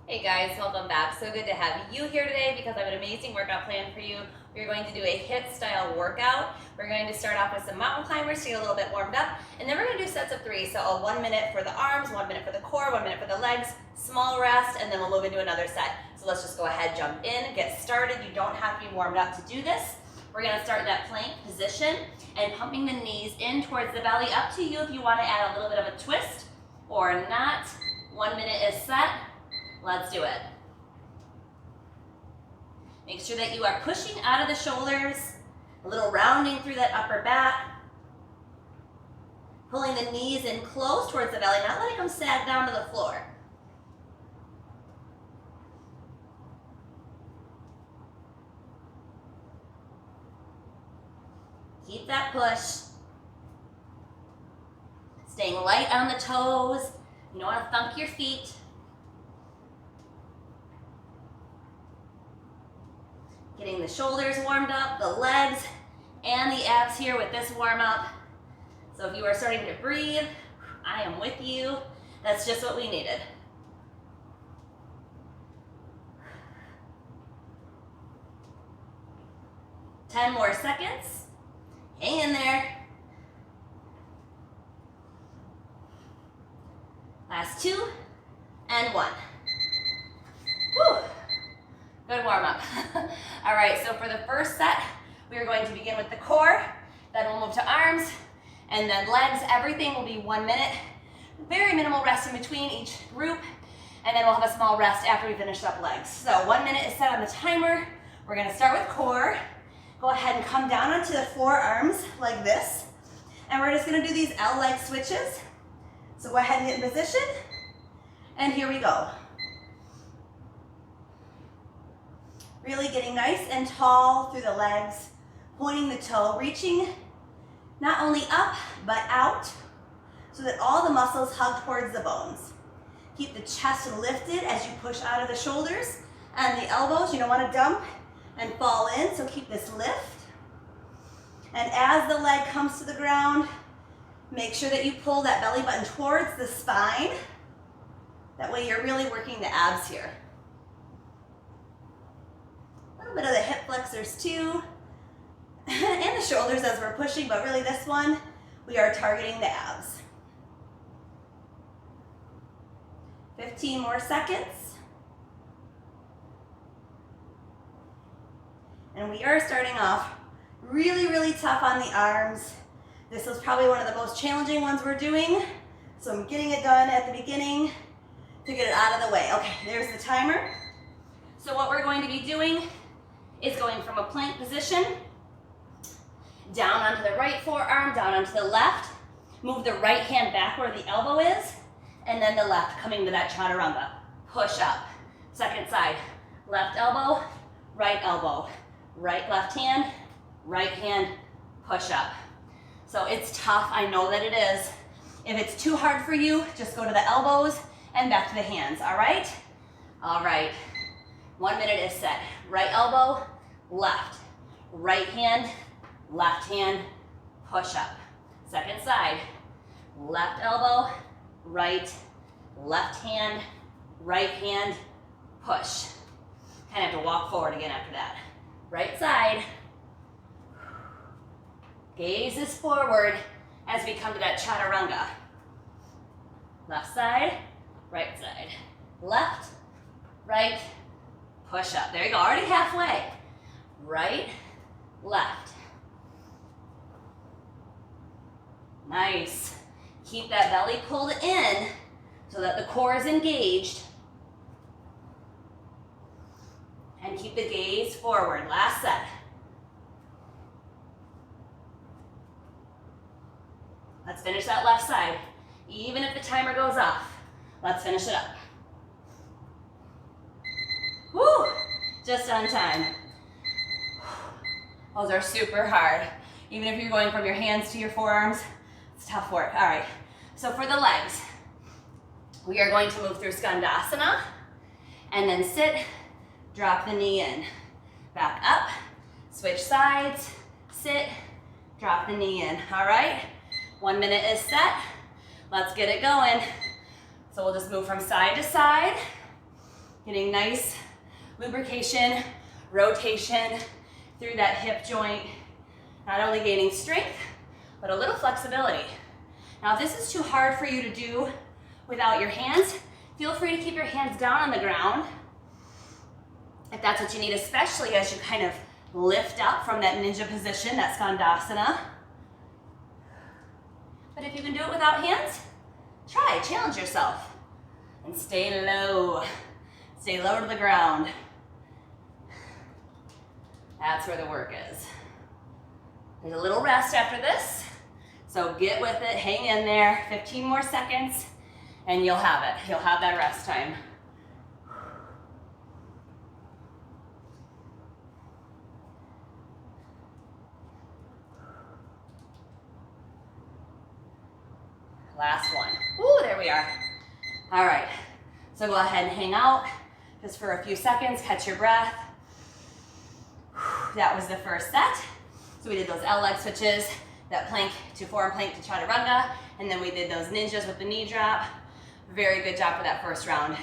Hey guys, welcome back. So good to have you here today because I have an amazing workout plan for you. We're going to do a HIIT style workout. We're going to start off with some mountain climbers to get a little bit warmed up, and then we're going to do sets of 3. So a 1 minute for the arms, 1 minute for the core, 1 minute for the legs, small rest, and then we'll move into another set. So let's just go ahead, jump in, get started. You don't have to be warmed up to do this. We're going to start in that plank position and pumping the knees in towards the belly. Up to you if you want to add a little bit of a twist or not. 1 minute is set. Let's do it. Make sure that you are pushing out of the shoulders, a little rounding through that upper back, pulling the knees in close towards the belly, not letting them sag down to the floor. Keep that push. Staying light on the toes. You don't want to thump your feet. Getting the shoulders warmed up, the legs, and the abs here with this warm up. So if you are starting to breathe, I am with you. That's just what we needed. Ten more seconds. Hang in there. Last 2 and 1. Whew. Good warm up. All right, so for the first set, we are going to begin with the core, then we'll move to arms, and then legs. Everything will be 1 minute. Very minimal rest in between each group, and then we'll have a small rest after we finish up legs. So 1 minute is set on the timer. We're gonna start with core. Go ahead and come down onto the forearms like this, and we're just gonna do these L-leg switches. So go ahead and get in position, and here we go. Really getting nice and tall through the legs, pointing the toe, reaching not only up, but out, so that all the muscles hug towards the bones. Keep the chest lifted as you push out of the shoulders and the elbows. You don't want to dump and fall in, so keep this lift. And as the leg comes to the ground, make sure that you pull that belly button towards the spine. That way you're really working the abs here. A little bit of the hip flexors too, and the shoulders as we're pushing, but really this one, we are targeting the abs. 15 more seconds. And we are starting off really, really tough on the arms. This was probably one of the most challenging ones we're doing, so I'm getting it done at the beginning to get it out of the way. Okay, there's the timer. So what we're going to be doing is going from a plank position, down onto the right forearm, down onto the left, move the right hand back where the elbow is, and then the left coming to that chaturanga. Push up. Second side, left elbow, right, left hand, push up. So it's tough, I know that it is. If it's too hard for you, just go to the elbows and back to the hands, all right? All right. 1 minute is set. Right elbow, left. Right hand, push up. Second side, left elbow, right, left hand, push. Kind of have to walk forward again after that. Right side. Gaze is forward as we come to that chaturanga. Left side, right side. Left, right, push up. There you go, already halfway. Right, left. Nice. Keep that belly pulled in so that the core is engaged. And keep the gaze forward. Last set. Let's finish that left side. Even if the timer goes off, let's finish it up. Woo! Just on time. Those are super hard. Even if you're going from your hands to your forearms, it's tough work. All right, so for the legs, we are going to move through Skandasana, and then sit, drop the knee in. Back up, switch sides, sit, drop the knee in. All right, 1 minute is set. Let's get it going. So we'll just move from side to side. Getting nice lubrication, rotation through that hip joint. Not only gaining strength, but a little flexibility. Now, if this is too hard for you to do without your hands, feel free to keep your hands down on the ground. If that's what you need, especially as you kind of lift up from that ninja position, that Skandasana. But if you can do it without hands, try, challenge yourself. And stay low. Stay low to the ground. That's where the work is. There's a little rest after this, so get with it, hang in there, 15 more seconds, and you'll have it. You'll have that rest time. Last one. Ooh, there we are. All right, so go ahead and hang out just for a few seconds, catch your breath. That was the first set. So we did those L leg switches, that plank to forearm plank to chaturanga, and then we did those ninjas with the knee drop. Very good job for that first round.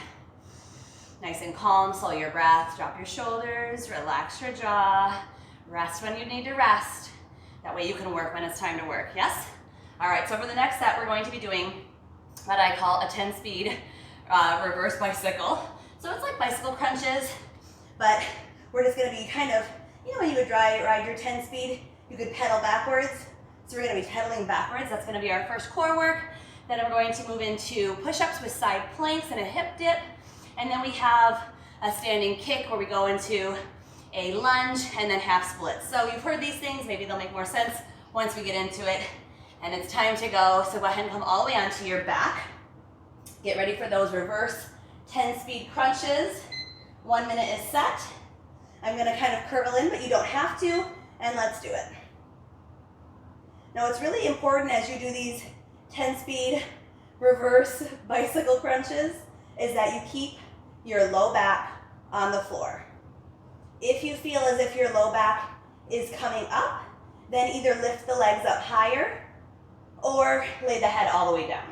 Nice and calm, slow your breath, drop your shoulders, relax your jaw, rest when you need to rest. That way you can work when it's time to work, yes? All right, so for the next set, we're going to be doing what I call a 10-speed reverse bicycle. So it's like bicycle crunches, but we're just gonna be kind of, you know when you would ride your 10-speed, you could pedal backwards. So we're gonna be pedaling backwards. That's gonna be our first core work. Then we're going to move into push-ups with side planks and a hip dip. And then we have a standing kick where we go into a lunge and then half splits. So you've heard these things, maybe they'll make more sense once we get into it. And it's time to go. So go ahead and come all the way onto your back. Get ready for those reverse 10-speed crunches. 1 minute is set. I'm gonna kind of curl in, but you don't have to, and let's do it. Now what's really important as you do these 10-speed reverse bicycle crunches is that you keep your low back on the floor. If you feel as if your low back is coming up, then either lift the legs up higher or lay the head all the way down.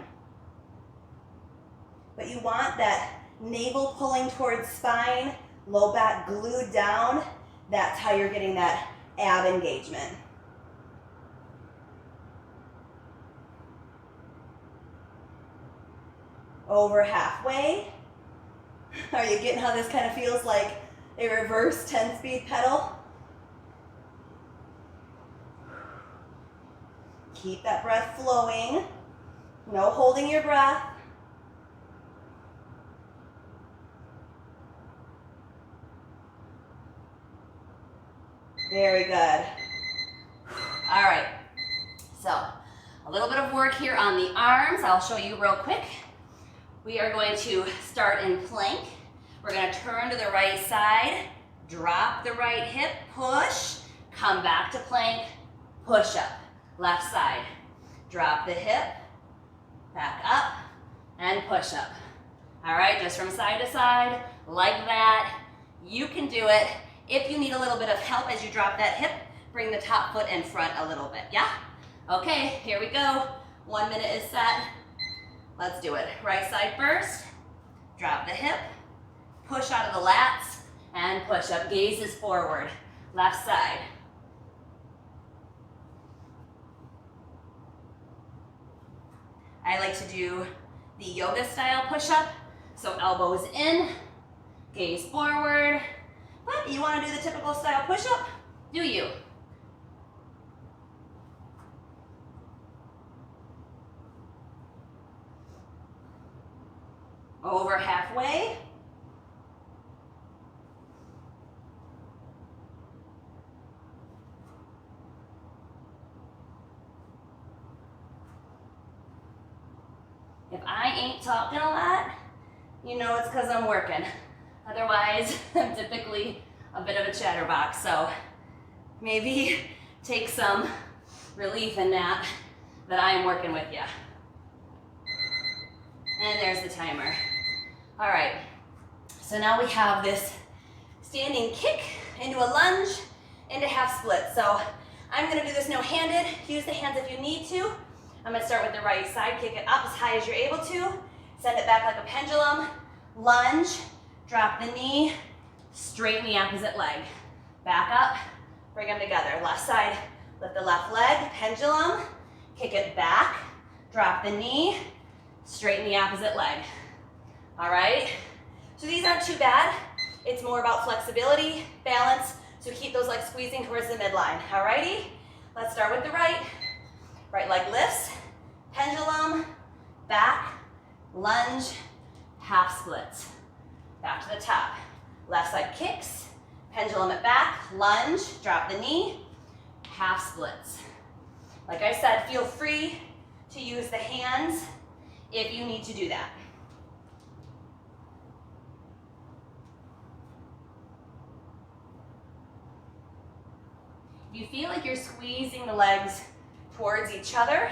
But you want that navel pulling towards spine, low back glued down. That's how you're getting that ab engagement. Over halfway. Are you getting how this kind of feels like a reverse 10-speed pedal? Keep that breath flowing. No holding your breath. Very good. All right, so a little bit of work here on the arms. I'll show you real quick. We are going to start in plank. We're going to turn to the right side, drop the right hip, push, come back to plank, push up, left side. Drop the hip, back up, and push up. All right, just from side to side, like that. You can do it. If you need a little bit of help as you drop that hip, bring the top foot in front a little bit, yeah? Okay, here we go. 1 minute is set. Let's do it. Right side first, drop the hip, push out of the lats, and push up. Gaze is forward. Left side. I like to do the yoga style push-up. So elbows in, gaze forward. But you want to do the typical style push-up? Do you? Over halfway. If I ain't talking a lot, you know it's because I'm working. Otherwise, I'm typically a bit of a chatterbox, so maybe take some relief in that I am working with you. And there's the timer. All right, so now we have this standing kick into a lunge, into half split. So I'm gonna do this no-handed. Use the hands if you need to. I'm gonna start with the right side, kick it up as high as you're able to, send it back like a pendulum, lunge, drop the knee, straighten the opposite leg. Back up, bring them together. Left side, lift the left leg, pendulum, kick it back, drop the knee, straighten the opposite leg. All right? So these aren't too bad. It's more about flexibility, balance, so keep those legs squeezing towards the midline. All righty? Let's start with the right. Right leg lifts, pendulum, back, lunge, half splits. Back to the top. Left side kicks, pendulum it back, lunge, drop the knee, half splits. Like I said, feel free to use the hands if you need to do that. If you feel like you're squeezing the legs towards each other,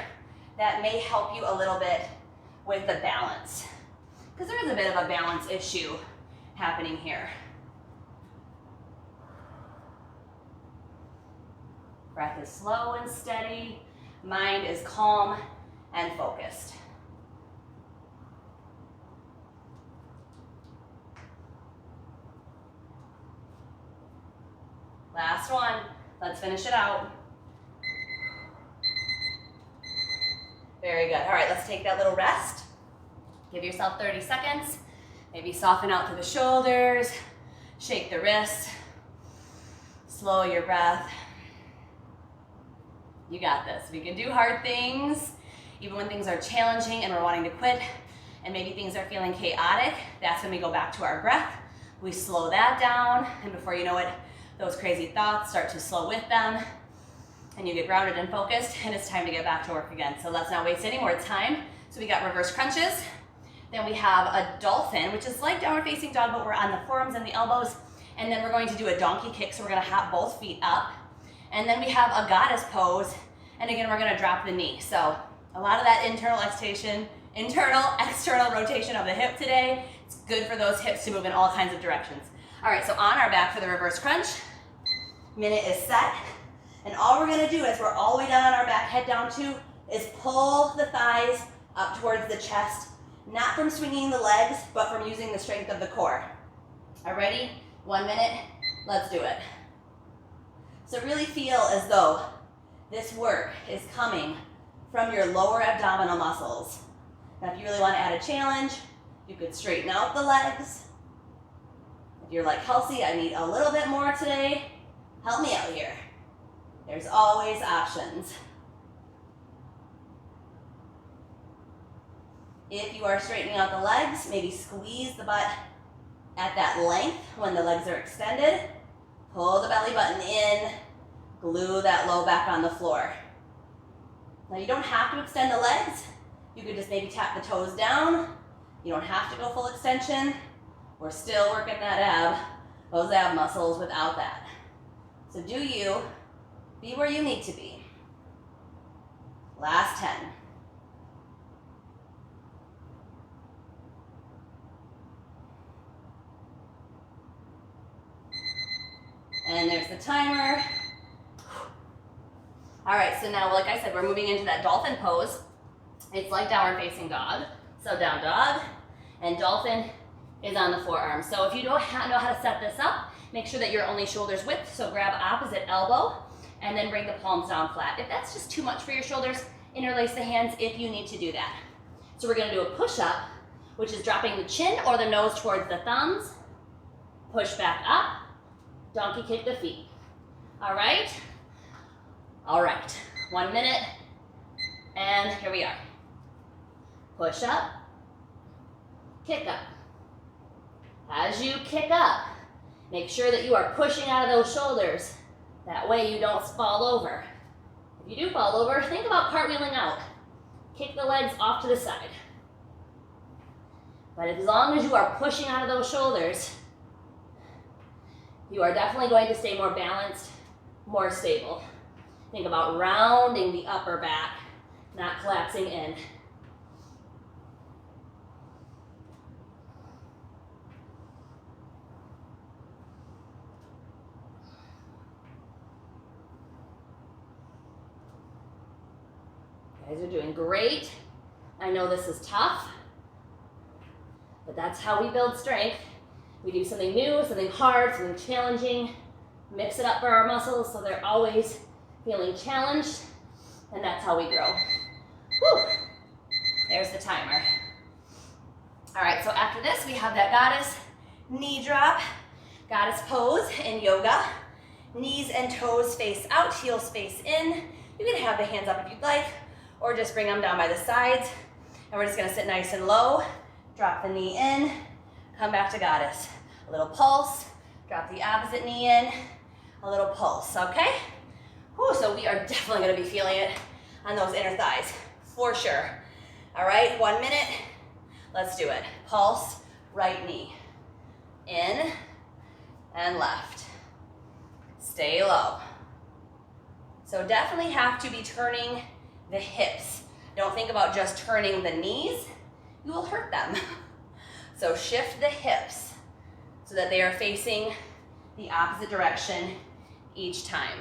that may help you a little bit with the balance, because there is a bit of a balance issue happening here. Breath is slow and steady. Mind is calm and focused. Last one. Let's finish it out. Very good. All right, let's take that little rest. Give yourself 30 seconds. Maybe soften out through the shoulders, shake the wrists, slow your breath. You got this. We can do hard things, even when things are challenging and we're wanting to quit, and maybe things are feeling chaotic. That's when we go back to our breath. We slow that down, and before you know it, those crazy thoughts start to slow with them, and you get grounded and focused, and it's time to get back to work again. So let's not waste any more time. So we got reverse crunches. Then we have a dolphin, which is like downward facing dog, but we're on the forearms and the elbows. And then we're going to do a donkey kick, so we're gonna have both feet up. And then we have a goddess pose, and again, we're gonna drop the knee. So a lot of that internal, external rotation of the hip today. It's good for those hips to move in all kinds of directions. All right, so on our back for the reverse crunch. Minute is set. And all we're gonna do as we're all the way down on our back, head down to, is pull the thighs up towards the chest, not from swinging the legs, but from using the strength of the core. All right, ready? 1 minute, let's do it. So really feel as though this work is coming from your lower abdominal muscles. Now, if you really want to add a challenge, you could straighten out the legs. If you're like, Kelsey, I need a little bit more today, help me out here. There's always options. If you are straightening out the legs, maybe squeeze the butt at that length when the legs are extended. Pull the belly button in, glue that low back on the floor. Now you don't have to extend the legs. You could just maybe tap the toes down. You don't have to go full extension. We're still working those ab muscles without that. So do you, be where you need to be. Last 10. And there's the timer. All right, so now, like I said, we're moving into that dolphin pose. It's like downward facing dog. So down dog, and dolphin is on the forearm. So if you don't know how to set this up, make sure that you're only shoulders width. So grab opposite elbow, and then bring the palms down flat. If that's just too much for your shoulders, interlace the hands if you need to do that. So we're gonna do a push-up, which is dropping the chin or the nose towards the thumbs. Push back up. Donkey kick the feet. All right? All right. 1 minute. And here we are. Push up. Kick up. As you kick up, make sure that you are pushing out of those shoulders. That way you don't fall over. If you do fall over, think about cartwheeling out. Kick the legs off to the side. But as long as you are pushing out of those shoulders, you are definitely going to stay more balanced, more stable. Think about rounding the upper back, not collapsing in. You guys are doing great. I know this is tough, but that's how we build strength. We do something new, something hard, something challenging. Mix it up for our muscles so they're always feeling challenged, and that's how we grow. Whew. There's the timer. All right, so after this, we have that goddess knee drop, goddess pose in yoga. Knees and toes face out, heels face in. You can have the hands up if you'd like, or just bring them down by the sides. And we're just gonna sit nice and low, drop the knee in, come back to goddess. A little pulse, drop the opposite knee in, a little pulse, okay? Whew, so we are definitely gonna be feeling it on those inner thighs, for sure. All right, 1 minute, let's do it. Pulse, right knee, in and left. Stay low. So definitely have to be turning the hips. Don't think about just turning the knees, you will hurt them. So shift the hips so that they are facing the opposite direction each time.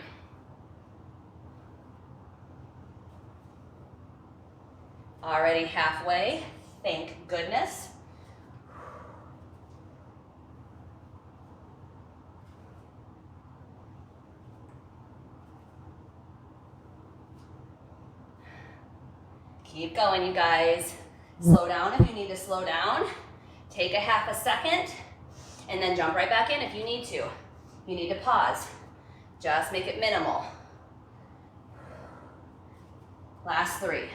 Already halfway, thank goodness. Keep going, you guys. Slow down if you need to slow down. Take a half a second and then jump right back in if you need to. You need to pause. Just make it minimal. Last 3.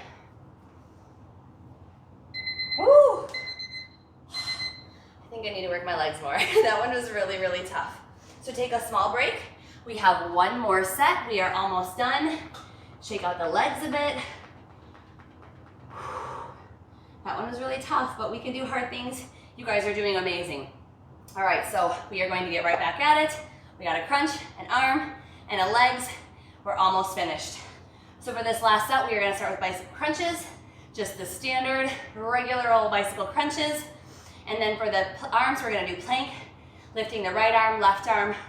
Woo! I think I need to work my legs more. That one was really, really tough. So take a small break. We have 1 more set. We are almost done. Shake out the legs a bit. That one was really tough, but we can do hard things. You guys are doing amazing. All right, so we are going to get right back at it. We got a crunch, an arm, and a legs. We're almost finished. So for this last set, we are gonna start with bicep crunches, just the standard, regular old bicycle crunches. And then for the arms, we're gonna do plank, lifting the right arm,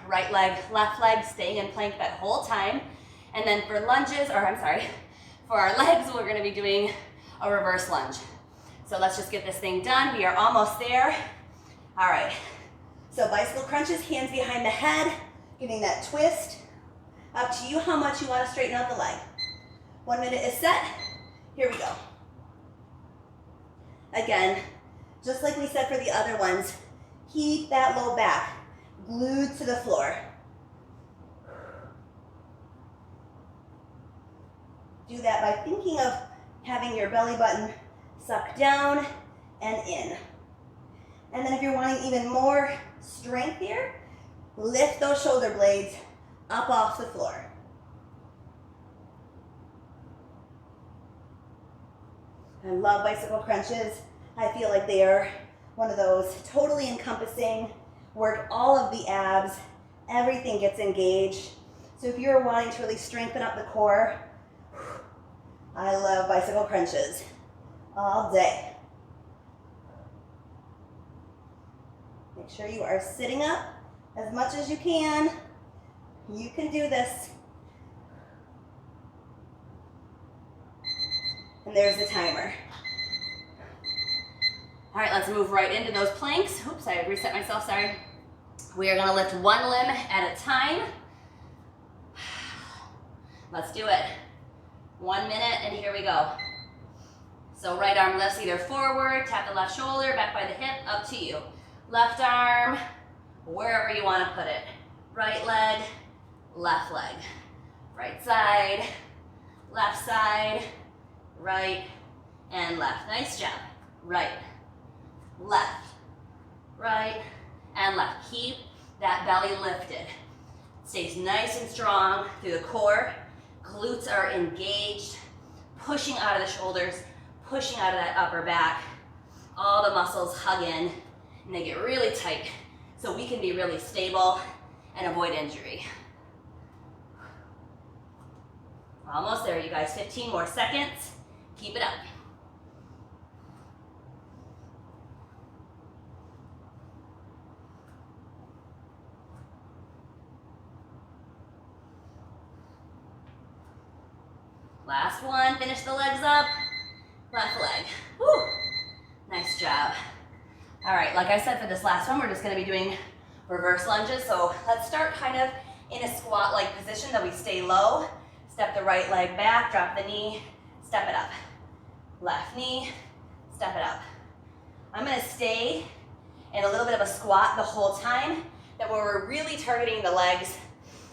right leg, staying in plank that whole time. And then for lunges, for our legs, we're gonna be doing a reverse lunge. So let's just get this thing done. We are almost there. All right. So bicycle crunches, hands behind the head, getting that twist. Up to you how much you want to straighten out the leg. 1 minute is set. Here we go. Again, just like we said for the other ones, keep that low back glued to the floor. Do that by thinking of having your belly button suck down and in. And then if you're wanting even more strength here, lift those shoulder blades up off the floor. I love bicycle crunches. I feel like they are one of those totally encompassing, work all of the abs, everything gets engaged. So if you're wanting to really strengthen up the core, I love bicycle crunches all day. Make sure you are sitting up as much as you can. You can do this. And there's the timer. All right, let's move right into those planks. Oops, I reset myself, sorry. We are gonna lift 1 limb at a time. Let's do it. 1 minute, and here we go. So right arm lifts either forward, tap the left shoulder, back by the hip, up to you. Left arm, wherever you want to put it. Right leg, left leg. Right side, right and left. Nice job. Right, left, right and left. Keep that belly lifted. Stays nice and strong through the core. Glutes are engaged, pushing out of the shoulders, pushing out of that upper back. All the muscles hug in and they get really tight so we can be really stable and avoid injury. Almost there, you guys. 15 more seconds. Keep it up. Last one, finish the legs up. Left leg. Woo. Nice job. All right, like I said, for this last one, we're just gonna be doing reverse lunges. So let's start kind of in a squat-like position that we stay low. Step the right leg back, drop the knee, step it up. Left knee, step it up. I'm gonna stay in a little bit of a squat the whole time, that where we're really targeting the legs,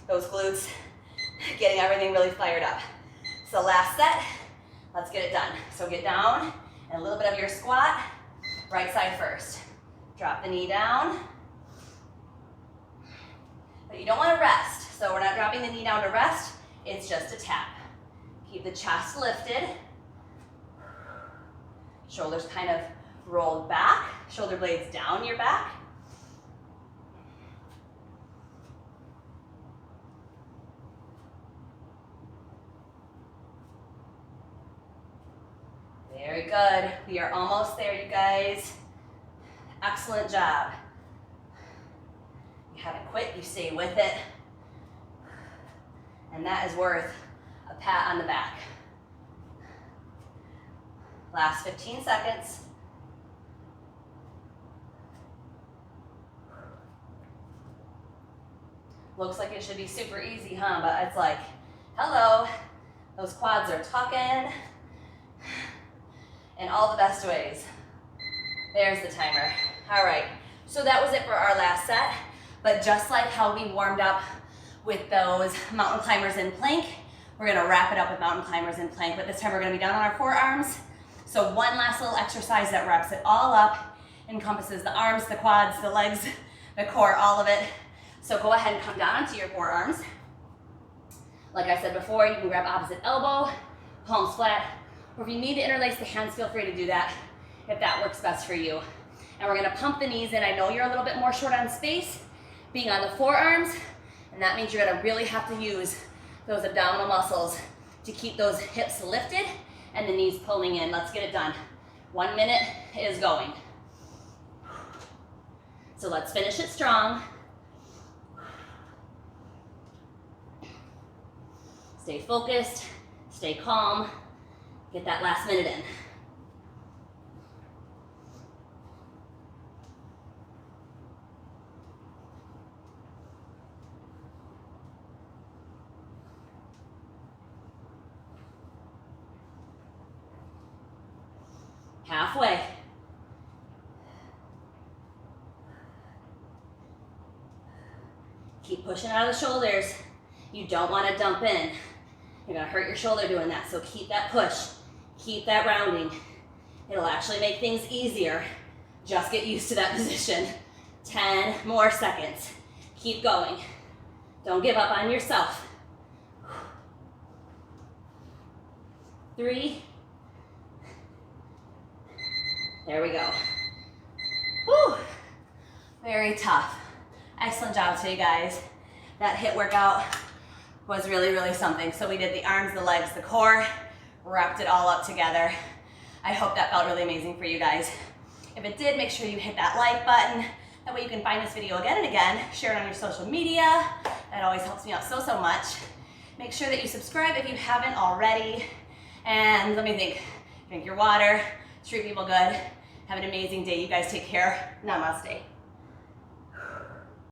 those glutes, getting everything really fired up. So last set, let's get it done. So get down and a little bit of your squat, right side first. Drop the knee down. But you don't want to rest, so we're not dropping the knee down to rest, it's just a tap. Keep the chest lifted. Shoulders kind of rolled back, shoulder blades down your back. Very good. We are almost there, you guys. Excellent job. You haven't quit, you stay with it. And that is worth a pat on the back. Last 15 seconds. Looks like it should be super easy, huh? But it's like, hello, those quads are talking in all the best ways. There's the timer. All right, so that was it for our last set. But just like how we warmed up with those mountain climbers in plank, we're gonna wrap it up with mountain climbers in plank, but this time we're gonna be down on our forearms. So one last little exercise that wraps it all up, encompasses the arms, the quads, the legs, the core, all of it. So go ahead and come down onto your forearms. Like I said before, you can grab opposite elbow, palms flat, or if you need to interlace the hands, feel free to do that if that works best for you. And we're gonna pump the knees in. I know you're a little bit more short on space, being on the forearms, and that means you're gonna really have to use those abdominal muscles to keep those hips lifted and the knees pulling in. Let's get it done. 1 minute is going. So let's finish it strong. Stay focused, stay calm, get that last minute in. Halfway. Keep pushing out of the shoulders. You don't want to dump in. You're gonna hurt your shoulder doing that, so keep that push. Keep that rounding. It'll actually make things easier. Just get used to that position. 10 more seconds. Keep going. Don't give up on yourself. 3. There we go. Whew. Very tough. Excellent job today, guys. That HIIT workout was really, really something. So we did the arms, the legs, the core, wrapped it all up together. I hope that felt really amazing for you guys. If it did, make sure you hit that like button. That way you can find this video again and again. Share it on your social media. That always helps me out so, so much. Make sure that you subscribe if you haven't already. And let me think, drink your water, treat people good. Have an amazing day. You guys take care. Namaste.